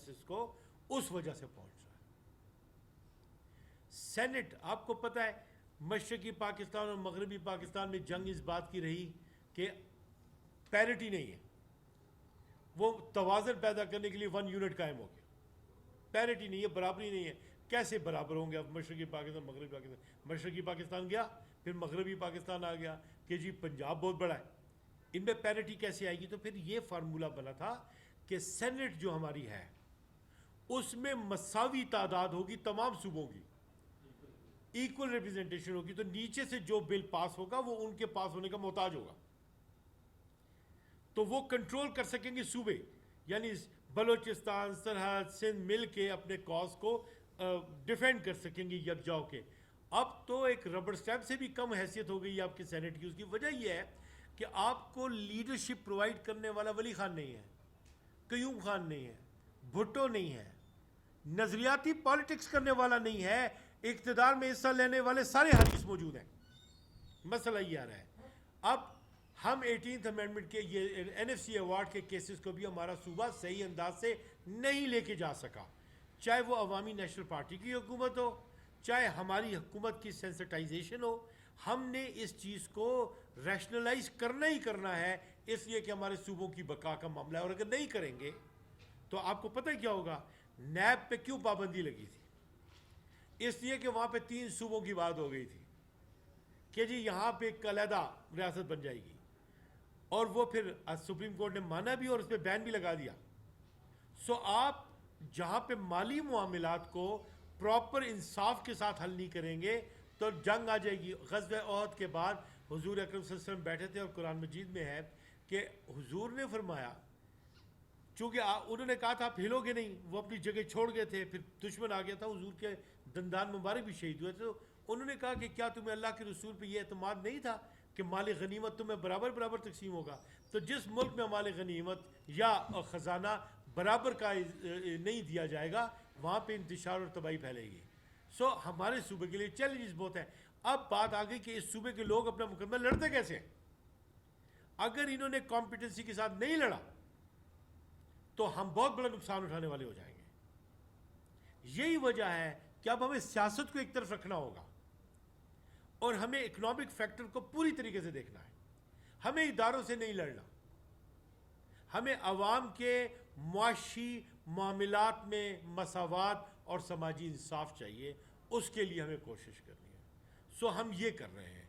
Justice کو اس وجہ سے پہنچ رہا ہے. سینٹ آپ کو پتہ ہے مشرقی پاکستان اور مغربی پاکستان میں جنگ اس بات کی رہی کہ پیرٹی نہیں ہے. وہ توازن پیدا کرنے کے لیے 1 یونٹ قائم ہو گیا. پیرٹی نہیں ہے, برابری نہیں ہے. کیسے برابر ہوں گے اب مشرقی پاکستان مغربی پاکستان؟ مشرقی پاکستان گیا, پھر مغربی پاکستان آ گیا کہ جی پنجاب بہت بڑا ہے, ان میں پیرٹی کیسے آئے گی؟ تو پھر یہ فارمولہ بنا تھا کہ سینٹ جو ہماری ہے اس میں مساوی تعداد ہوگی تمام صوبوں کی, ایکول ریپرزنٹیشن ہوگی, تو نیچے سے جو بل پاس ہوگا وہ ان کے پاس ہونے کا محتاج ہوگا, تو وہ کنٹرول کر سکیں گے صوبے, یعنی بلوچستان, سرحد, سندھ مل کے اپنے کاز کو ڈیفینڈ کر سکیں گے یکجا ہو کے. اب تو ایک ربڑ اسٹیمپ سے بھی کم حیثیت ہو گئی ہے آپ کے سینٹ کی. اس کی وجہ یہ ہے کہ آپ کو لیڈرشپ پرووائڈ کرنے والا ولی خان نہیں ہے, قیوم خان نہیں ہے, بھٹو نہیں ہے, نظریاتی پالیٹکس کرنے والا نہیں ہے, اقتدار میں حصہ لینے والے سارے حریص موجود ہیں. مسئلہ یہ آ رہا ہے. اب ہم 18th امینڈمنٹ کے یہ NFC ایوارڈ کے کیسز کو بھی ہمارا صوبہ صحیح انداز سے نہیں لے کے جا سکا, چاہے وہ عوامی نیشنل پارٹی کی حکومت ہو, چاہے ہماری حکومت کی سینسٹائزیشن ہو. ہم نے اس چیز کو ریشنلائز کرنا ہی کرنا ہے, اس لیے کہ ہمارے صوبوں کی بقا کا معاملہ ہے, اور اگر نہیں کریں گے تو آپ کو پتہ کیا ہوگا. نیب پہ کیوں پابندی لگی تھی؟ اس لیے کہ وہاں پہ 3 صوبوں کی بات ہو گئی تھی کہ جی یہاں پہ ایک علیحدہ ریاست بن جائے گی, اور وہ پھر سپریم کورٹ نے مانا بھی اور اس پہ بین بھی لگا دیا. سو آپ جہاں پہ مالی معاملات کو پراپر انصاف کے ساتھ حل نہیں کریں گے تو جنگ آ جائے گی. غزوہ احد کے بعد حضور اکرم صلی اللہ علیہ وسلم بیٹھے تھے, اور قرآن مجید میں ہے کہ حضور نے فرمایا, چونکہ انہوں نے کہا تھا آپ ہلو گے نہیں, وہ اپنی جگہ چھوڑ گئے تھے, پھر دشمن آ گیا تھا, حضور کے دندان مبارک بھی شہید ہوئے تھے, تو انہوں نے کہا کہ کیا تمہیں اللہ کے رسول پہ یہ اعتماد نہیں تھا کہ مال غنیمت تمہیں برابر برابر تقسیم ہوگا؟ تو جس ملک میں مال غنیمت یا خزانہ برابر کا نہیں دیا جائے گا وہاں پہ انتشار اور تباہی پھیلے گی. سو ہمارے صوبے کے لیے چیلنجز بہت ہیں. اب بات آ گئی کہ اس صوبے کے لوگ اپنا مقدمہ لڑتے کیسے ہیں. اگر انہوں نے کمپیٹنسی کے ساتھ نہیں لڑا تو ہم بہت بڑا نقصان اٹھانے والے ہو جائیں گے. یہی وجہ ہے کہ اب ہمیں سیاست کو ایک طرف رکھنا ہوگا اور ہمیں اکنامک فیکٹر کو پوری طریقے سے دیکھنا ہے. ہمیں اداروں سے نہیں لڑنا, ہمیں عوام کے معاشی معاملات میں مساوات اور سماجی انصاف چاہیے, اس کے لیے ہمیں کوشش کرنی ہے. سو ہم یہ کر رہے ہیں.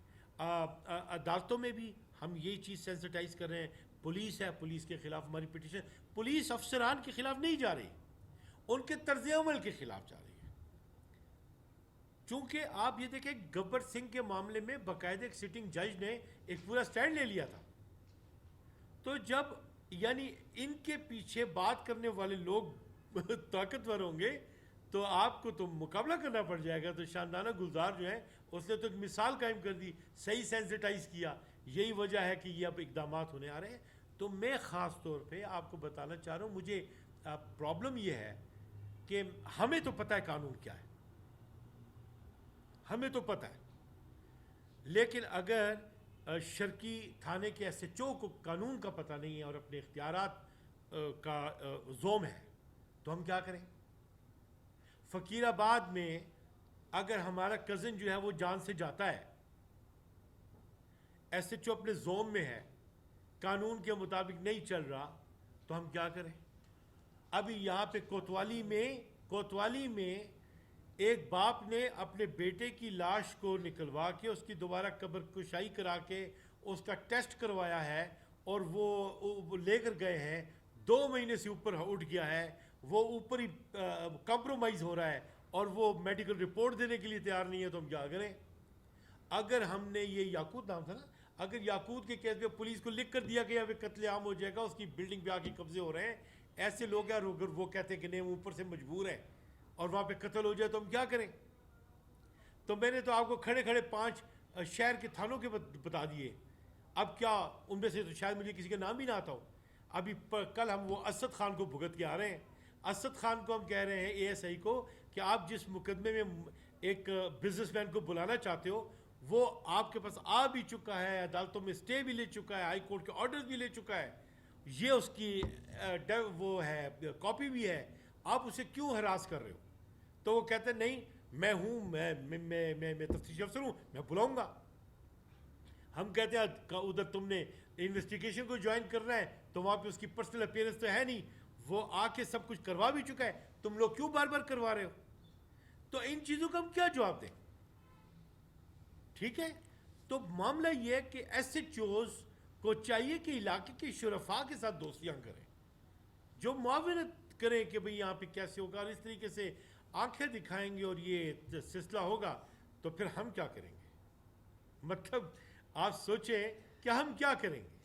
عدالتوں میں بھی ہم یہی چیز سینسٹائز کر رہے ہیں. پولیس ہے, پولیس کے خلاف ہماری پٹیشن, پولیس افسران کے خلاف نہیں جا رہی, ان کے طرز عمل کے خلاف جا رہی ہے. چونکہ آپ یہ دیکھیں گبر سنگھ کے معاملے میں باقاعدہ ایک سٹنگ جج نے ایک پورا سٹینڈ لے لیا تھا. تو جب یعنی ان کے پیچھے بات کرنے والے لوگ طاقتور ہوں گے تو آپ کو تو مقابلہ کرنا پڑ جائے گا. تو شاندانہ گلزار جو ہے اس نے تو ایک مثال قائم کر دی, صحیح سینسٹائز کیا. یہی وجہ ہے کہ یہ اب اقدامات ہونے آ رہے ہیں. تو میں خاص طور پہ آپ کو بتانا چاہ رہا ہوں, مجھے پرابلم یہ ہے کہ ہمیں تو پتہ ہے قانون کیا ہے, ہمیں تو پتہ ہے, لیکن اگر شرکی تھانے کے SHO کو قانون کا پتہ نہیں ہے اور اپنے اختیارات کا زوم ہے تو ہم کیا کریں؟ فقیر آباد میں اگر ہمارا کزن جو ہے وہ جان سے جاتا ہے, SHO اپنے زوم میں ہے, قانون کے مطابق نہیں چل رہا, تو ہم کیا کریں؟ ابھی یہاں پہ کوتوالی میں ایک باپ نے اپنے بیٹے کی لاش کو نکلوا کے اس کی دوبارہ قبر کشائی کرا کے اس کا ٹیسٹ کروایا ہے, اور وہ لے کر گئے ہیں. 2 مہینے سے اوپر اٹھ گیا ہے, وہ اوپر ہی کمپرومائز ہو رہا ہے, اور وہ میڈیکل رپورٹ دینے کے لیے تیار نہیں ہے. تو ہم کیا کریں؟ اگر ہم نے یہ یاقوت نام تھا نا, اگر یاقوت کے کیس میں پولیس کو لکھ کر دیا کہ یہاں پہ قتل عام ہو جائے گا, اس کی بلڈنگ پہ آ کے قبضے ہو رہے ہیں, ایسے لوگ ہیں, اگر وہ کہتے ہیں کہ نہیں وہ اوپر سے مجبور ہے اور وہاں پہ قتل ہو جائے تو ہم کیا کریں؟ تو میں نے تو آپ کو کھڑے کھڑے 5 شہر کے تھانوں کے بتا دیے. اب کیا ان میں سے تو شاید مجھے کسی کا نام بھی نہ آتا ہو. ابھی کل ہم وہ اسد خان کو بھگت کے آ رہے ہیں. اسد خان کو ہم کہہ رہے ہیں ASI کو کہ آپ جس مقدمے میں ایک بزنس مین کو بلانا چاہتے ہو وہ آپ کے پاس آ بھی چکا ہے, عدالتوں میں سٹے بھی لے چکا ہے, ہائی کورٹ کے آرڈر بھی لے چکا ہے, یہ اس کی وہ ہے کاپی بھی ہے. آپ اسے کیوں ہراس کر رہے ہو؟ تو وہ کہتے ہیں نہیں میں ہوں، میں تفتیشی افسر ہوں، میں بلاؤں گا. ہم کہتے ہیں ادھر تم نے انویسٹیگیشن کو جوائن کرنا ہے تو وہاں پہ اس کی پرسنل اپیئرنس تو ہے نہیں، وہ آ کے سب کچھ کروا بھی چکا ہے، تم لوگ کیوں بار بار کروا رہے ہو؟ تو ان چیزوں کا ہم کیا جواب دیں؟ ٹھیک ہے. تو معاملہ یہ ہے کہ ایس ایچ اوز کو چاہیے کہ علاقے کے شرفاء کے ساتھ دوستیاں کریں، جو معاونت کریں کہ بھئی یہاں پہ کیسے ہوگا، اور اس طریقے سے آنکھیں دکھائیں گے اور یہ سلسلہ ہوگا تو پھر ہم کیا کریں گے؟ مطلب آپ سوچیں کہ ہم کیا کریں گے.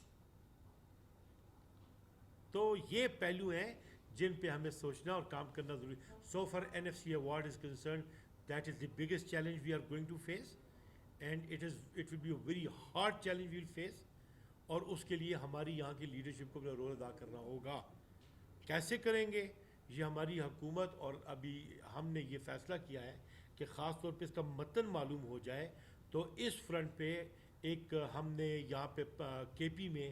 تو یہ پہلو ہیں جن پہ ہمیں سوچنا اور کام کرنا ضروری. So far N F C award is concern that is the biggest challenge we are going to face, and it will be a very hard challenge we will face. اور اس کے لیے ہماری یہاں کی لیڈرشپ کو اپنا رول ادا کرنا ہوگا. کیسے کریں گے؟ یہ ہماری حکومت، اور ابھی ہم نے یہ فیصلہ کیا ہے کہ خاص طور پہ اس کا متن معلوم ہو جائے تو اس فرنٹ پہ ایک ہم نے یہاں پہ کے پی میں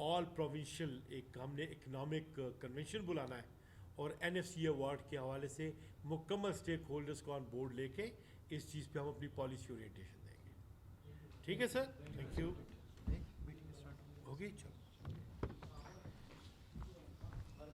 آل پروونشل ایک ہم نے اکنامک کنونشن بلانا ہے، اور این ایف سی ایوارڈ کے حوالے سے مکمل اسٹیک ہولڈرز کو آن بورڈ لے کے اس چیز پہ ہم اپنی پالیسی اورینٹیشن دیں گے. ٹھیک ہے سر، تھینک یو. ہو گئی چلو.